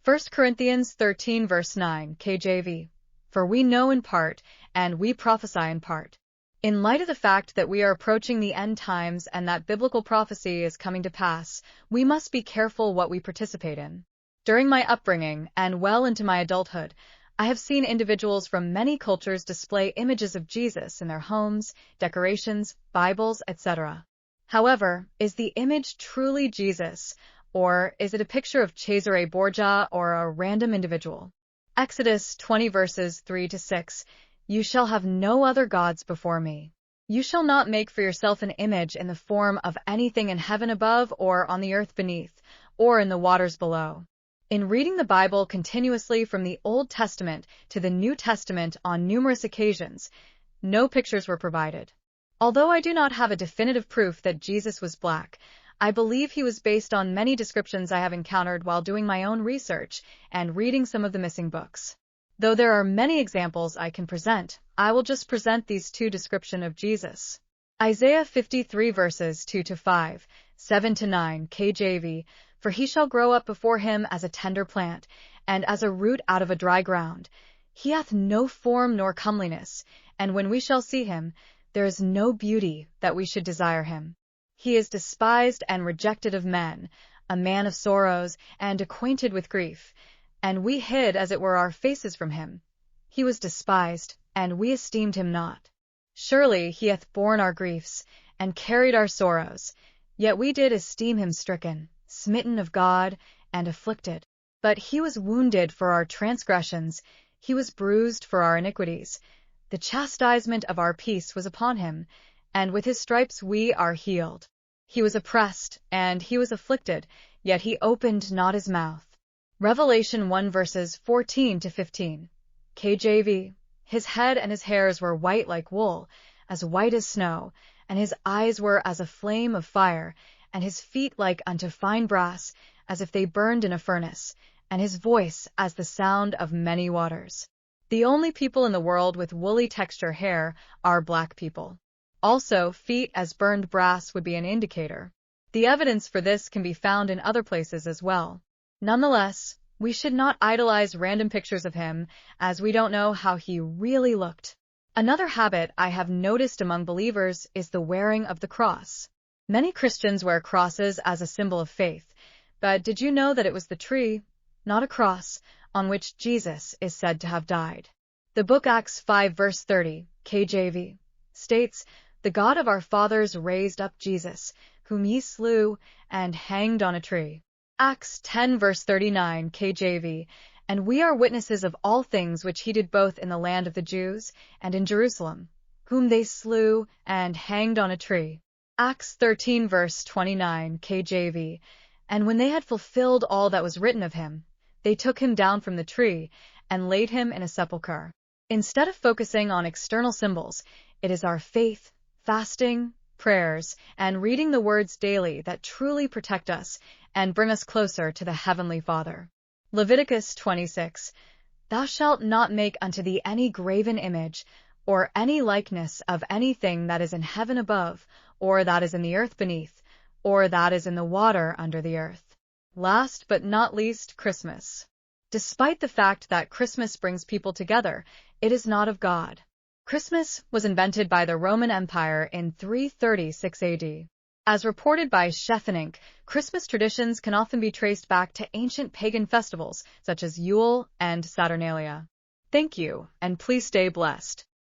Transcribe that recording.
1 Corinthians 13 verse 9 KJV. For we know in part, and we prophesy in part. In light of the fact that we are approaching the end times and that biblical prophecy is coming to pass, we must be careful what we participate in. During my upbringing and well into my adulthood, I have seen individuals from many cultures display images of Jesus in their homes, decorations, Bibles, etc. However, is the image truly Jesus, or is it a picture of Cesare Borgia or a random individual? Exodus 20 verses 3 to 6. You shall have no other gods before me. You shall not make for yourself an image in the form of anything in heaven above or on the earth beneath, or in the waters below. In reading the Bible continuously from the Old Testament to the New Testament on numerous occasions, no pictures were provided. Although I do not have a definitive proof that Jesus was black, I believe he was based on many descriptions I have encountered while doing my own research and reading some of the missing books. Though there are many examples I can present, I will just present these two descriptions of Jesus. Isaiah 53 verses 2 to 5, 7 to 9 KJV. For he shall grow up before him as a tender plant, and as a root out of a dry ground. He hath no form nor comeliness, and when we shall see him, there is no beauty that we should desire him. He is despised and rejected of men, a man of sorrows, and acquainted with grief. And we hid as it were our faces from him. He was despised, and we esteemed him not. Surely he hath borne our griefs, and carried our sorrows. Yet we did esteem him stricken, smitten of God, and afflicted. But he was wounded for our transgressions, he was bruised for our iniquities. The chastisement of our peace was upon him, and with his stripes we are healed. He was oppressed, and he was afflicted, yet he opened not his mouth. Revelation 1 verses 14 to 15. KJV. His head and his hairs were white like wool, as white as snow, and his eyes were as a flame of fire, and his feet like unto fine brass, as if they burned in a furnace, and his voice as the sound of many waters. The only people in the world with woolly texture hair are black people. Also, feet as burned brass would be an indicator. The evidence for this can be found in other places as well. Nonetheless, we should not idolize random pictures of him, as we don't know how he really looked. Another habit I have noticed among believers is the wearing of the cross. Many Christians wear crosses as a symbol of faith, but did you know that it was the tree, not a cross, on which Jesus is said to have died? The book Acts 5 verse 30, KJV, states, The God of our fathers raised up Jesus, whom ye slew, and hanged on a tree. Acts 10 verse 39, KJV, And we are witnesses of all things which he did both in the land of the Jews and in Jerusalem, whom they slew and hanged on a tree. Acts 13 verse 29 KJV. And when they had fulfilled all that was written of him, they took him down from the tree and laid him in a sepulchre. Instead of focusing on external symbols, it is our faith, fasting, prayers, and reading the words daily that truly protect us and bring us closer to the Heavenly Father. Leviticus 26. Thou shalt not make unto thee any graven image, or any likeness of anything that is in heaven above, or that is in the earth beneath, or that is in the water under the earth. Last but not least, Christmas. Despite the fact that Christmas brings people together, it is not of God. Christmas was invented by the Roman Empire in 336 AD. As reported by Chethink, Christmas traditions can often be traced back to ancient pagan festivals such as Yule and Saturnalia. Thank you, and please stay blessed.